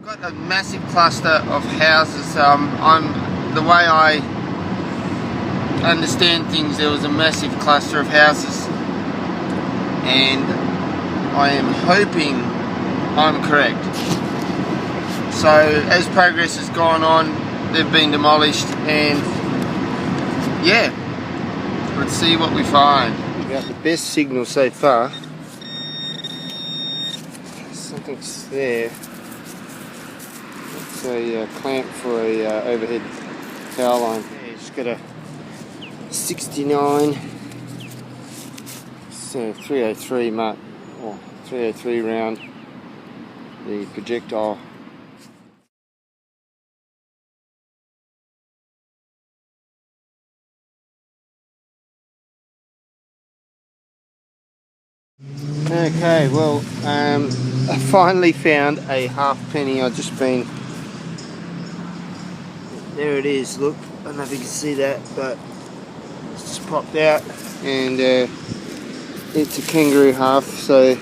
Got a massive cluster of houses. The way I understand things, there was a massive cluster of houses, and I am hoping I'm correct. So as progress has gone on, they've been demolished, and yeah, let's see what we find. We got the best signal so far. Something's there. It's a clamp for a overhead power line. Yeah, just got a 69, so 303 Mark, or 303 round, the projectile. Okay, well, I finally found a halfpenny. I've just been, there it is, look, I don't know if you can see that, but it's just popped out, and it's a kangaroo half. So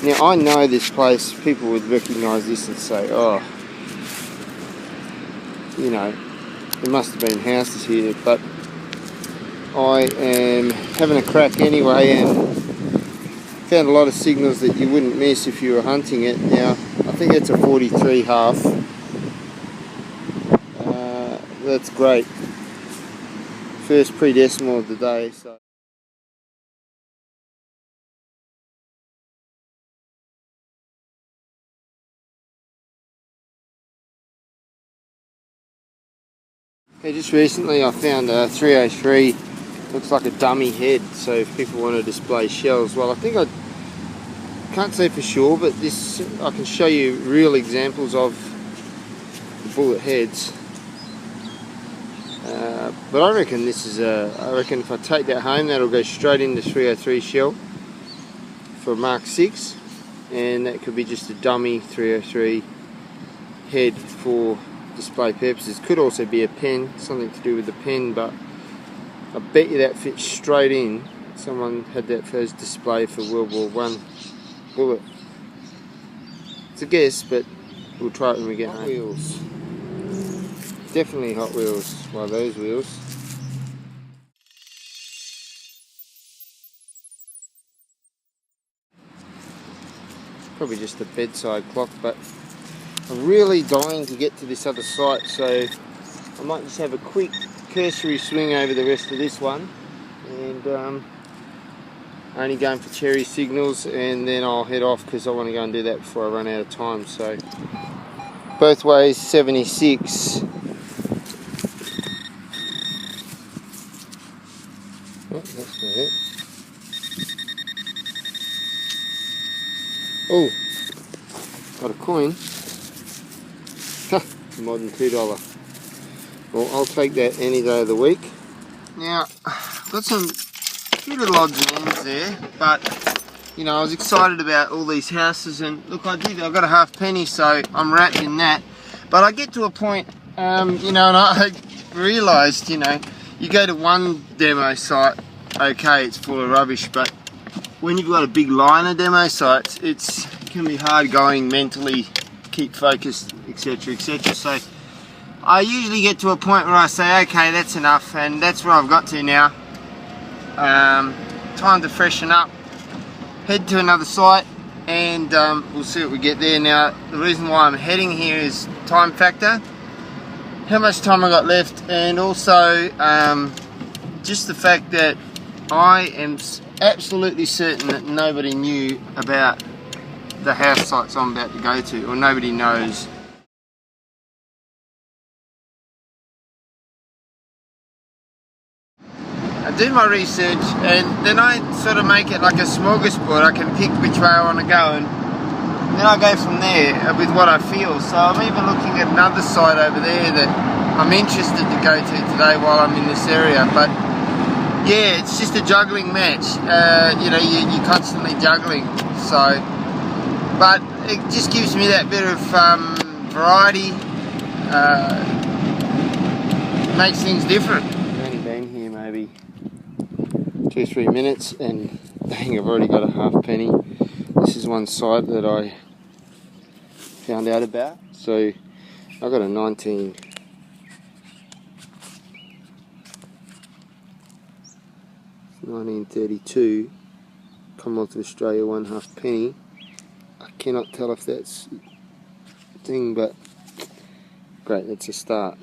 now I know this place, people would recognise this and say, oh, you know, there must have been houses here, but I am having a crack anyway, and found a lot of signals that you wouldn't miss if you were hunting it. Now, I think it's a 43 half. That's great. First pre-decimal of the day. So. Okay, just recently I found a 303. Looks like a dummy head, so if people want to display shells, well, I think I can't say for sure, but this I can show you real examples of the bullet heads. But I reckon this is I reckon if I take that home, that'll go straight into 303 shell for Mark 6, and that could be just a dummy 303 head for display purposes. Could also be a pen, something to do with the pen, but I bet you that fits straight in. Someone had that for his display for World War I bullet. It's a guess, but we'll try it when we get home. Wheels. Definitely Hot Wheels. Well, those wheels. Probably just a bedside clock, but I'm really dying to get to this other site, so I might just have a quick cursory swing over the rest of this one, and only going for cherry signals, and then I'll head off because I want to go and do that before I run out of time. So both ways 76. Oh, that's not it. Oh, got a coin. Ha, more than $2. Well, I'll take that any day of the week. Now, got some few little odds and ends there, but you know, I was excited about all these houses, and look, I got a halfpenny, so I'm wrapped in that. But I get to a point, you know, and I realised, you know, you go to one demo site, okay, it's full of rubbish, but when you've got a big line of demo sites, it can be hard going mentally, keep focused, etc, etc. So I usually get to a point where I say, okay, that's enough, and that's where I've got to now. Time to freshen up, head to another site, and we'll see what we get there. Now, the reason why I'm heading here is time factor, how much time I got left, and also just the fact that I am absolutely certain that nobody knew about the house sites I'm about to go to, or nobody knows. I do my research, and then I sort of make it like a smorgasbord. I can pick which way I want to go, and then I go from there with what I feel. So I'm even looking at another site over there that I'm interested to go to today while I'm in this area. But yeah, it's just a juggling match. You know, you're constantly juggling. So, but it just gives me that bit of variety. Makes things different. I've only been here maybe 2-3 minutes, and dang, I've already got a halfpenny. This is one site that I found out about. So I got a 1932 Commonwealth of Australia 1 halfpenny. I cannot tell if that's a thing, but great, that's a start.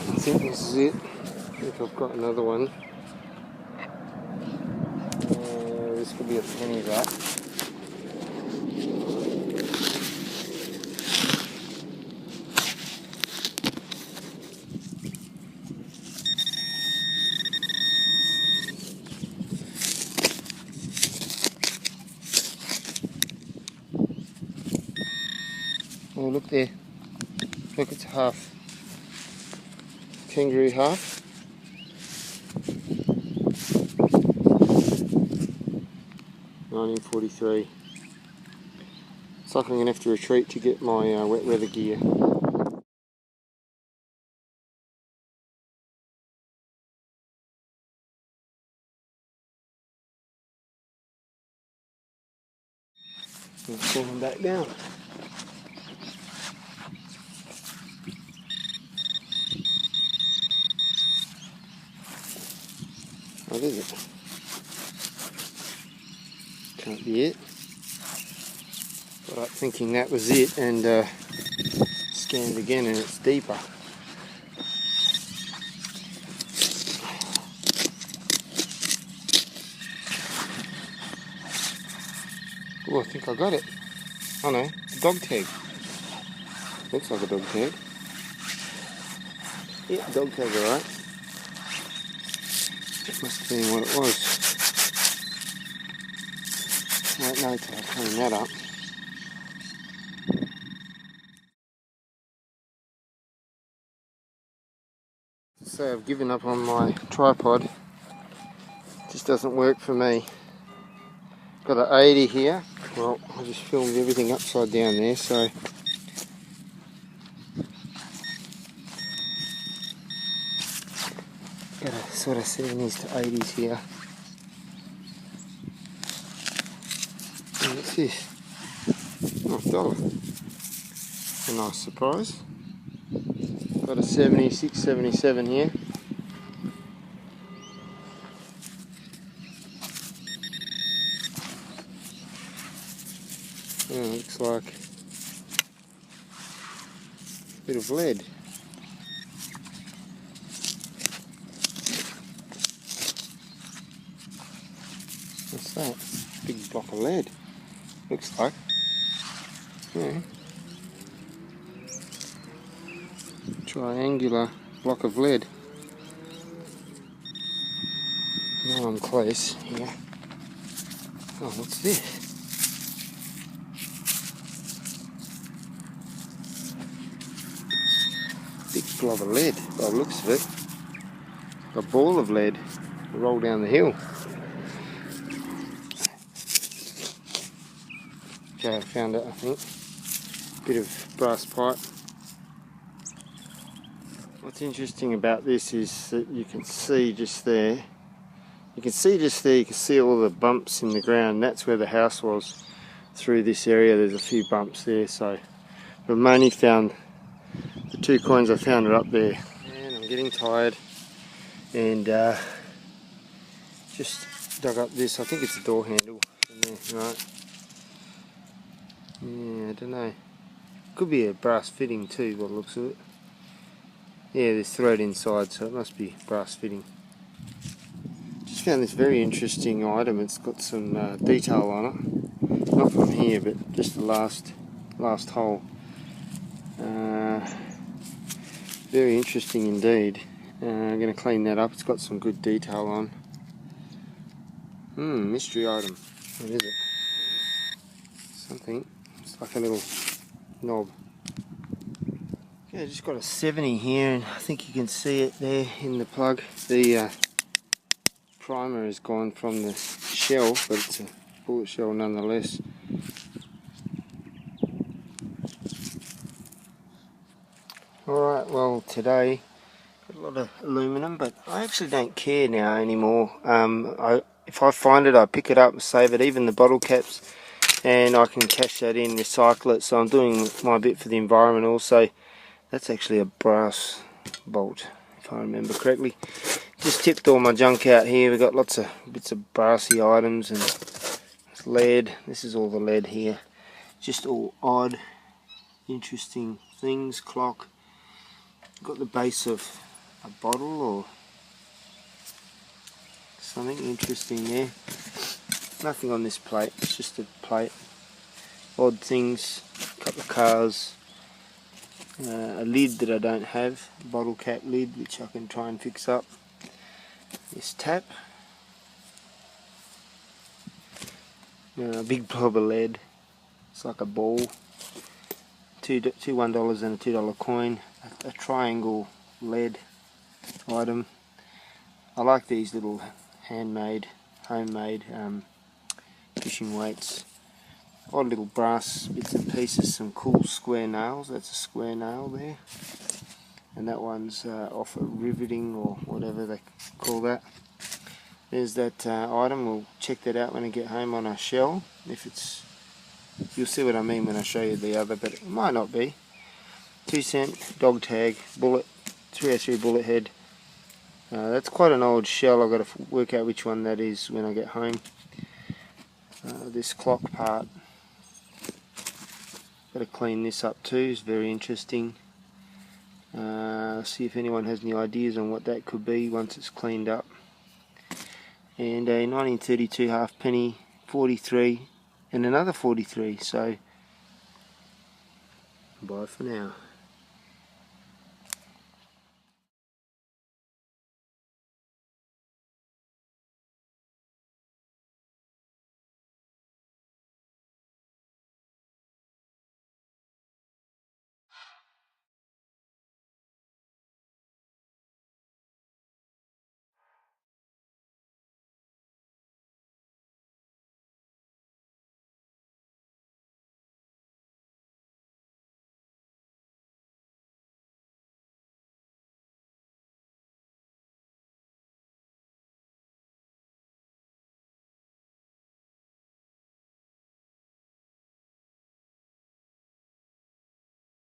I think this is it. I think I've got another one. This could be a penny, that. Oh, look there. Look, it's half. Kangaroo half. $19.43. It's like I'm going to have to retreat to get my wet weather gear. I'm falling back down. What is it? Can't be it. Got up thinking that was it and scanned again and it's deeper. Oh, I think I got it. Oh no, it's a dog tag. Looks like a dog tag. Yeah, dog tag, alright. That must have been what it was. Won't know till I clean that up. So I've given up on my tripod. It just doesn't work for me. Got an 80 here. Well, I just filmed everything upside down there, so got a sort of 70s to 80s here. And what's this? Oh, $1. A nice surprise. Got a 76, 77 here. Oh, looks like a bit of lead. What's that? Big block of lead. Looks like. Yeah. Triangular block of lead. Now I'm close here. Oh, what's this? Big blob of lead by the looks of it. A ball of lead roll down the hill. Okay, I found it, I think. Bit of brass pipe. What's interesting about this is that you can see just there. You can see all the bumps in the ground. That's where the house was. Through this area there's a few bumps there, so I've only found the 2 coins. I found it up there. And I'm getting tired and just dug up this. I think it's a door handle in there, right? Yeah, I don't know. Could be a brass fitting too, by the looks of it. Yeah, there's thread inside, so it must be brass fitting. Just found this very interesting item. It's got some detail on it. Not from here, but just the last hole. Very interesting indeed. I'm going to clean that up. It's got some good detail on. Mystery item. What is it? Something. It's like a little knob. Yeah, just got a 70 here, and I think you can see it there in the plug. The primer is gone from the shell, but it's a bullet shell nonetheless. Alright, well today got a lot of aluminum, but I actually don't care now anymore. If I find it, I pick it up and save it, even the bottle caps, and I can cash that in, recycle it. So I'm doing my bit for the environment also. That's actually a brass bolt, if I remember correctly. Just tipped all my junk out here. We've got lots of bits of brassy items and lead. This is all the lead here. Just all odd, interesting things. Clock. Got the base of a bottle or something interesting there. Nothing on this plate, it's just a plate. Odd things, a couple of cars, a lid that I don't have, a bottle cap lid which I can try and fix up. This tap, a big blob of lead, it's like a ball. Two $1 and a $2 coin, a triangle lead item. I like these little handmade, homemade fishing weights. Odd little brass bits and pieces, some cool square nails. That's a square nail there, and that one's off a riveting or whatever they call that. There's that item. We'll check that out when I get home on a shell. If it's, you'll see what I mean when I show you the other, but it might not be. 2-cent dog tag, bullet, 303 bullet head. That's quite an old shell. I've got to work out which one that is when I get home. This clock part, got to clean this up too. It's very interesting. See if anyone has any ideas on what that could be once it's cleaned up. And a 1932 halfpenny, 43, and another 43. So bye for now.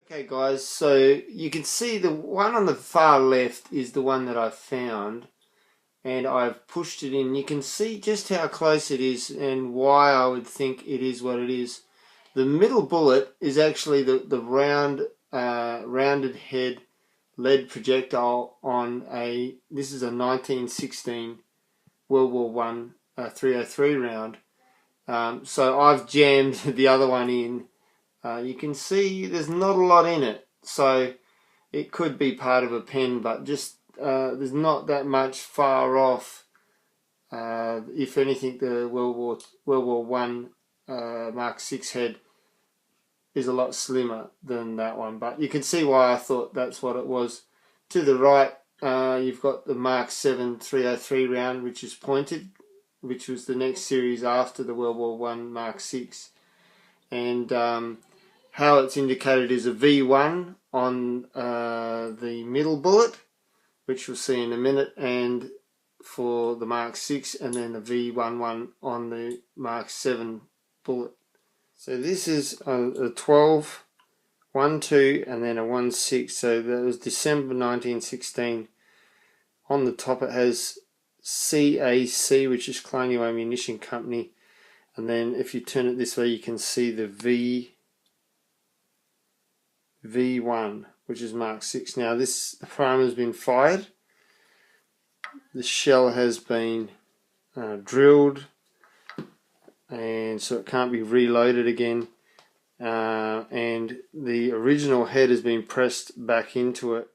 Okay guys, so you can see the one on the far left is the one that I found, and I've pushed it in. You can see just how close it is and why I would think it is what it is. The middle bullet is actually the rounded head lead projectile on this is a 1916 World War I 303 round. So I've jammed the other one in. You can see there's not a lot in it, so it could be part of a pen, but just there's not that much far off. If anything, the World War I Mark 6 head is a lot slimmer than that one, but you can see why I thought that's what it was. To the right, you've got the Mark 7 303 round, which is pointed, which was the next series after the World War I Mark 6, and how it's indicated is a V1 on the middle bullet, which we'll see in a minute, and for the Mark 6, and then the V11 on the Mark 7 bullet. So this is a 12, 1-2, and then a 1-6. So that was December 1916. On the top it has CAC, which is Colonial Ammunition Company, and then if you turn it this way, you can see the V1, which is Mark 6. Now this primer has been fired. The shell has been drilled, and so it can't be reloaded again. And the original head has been pressed back into it.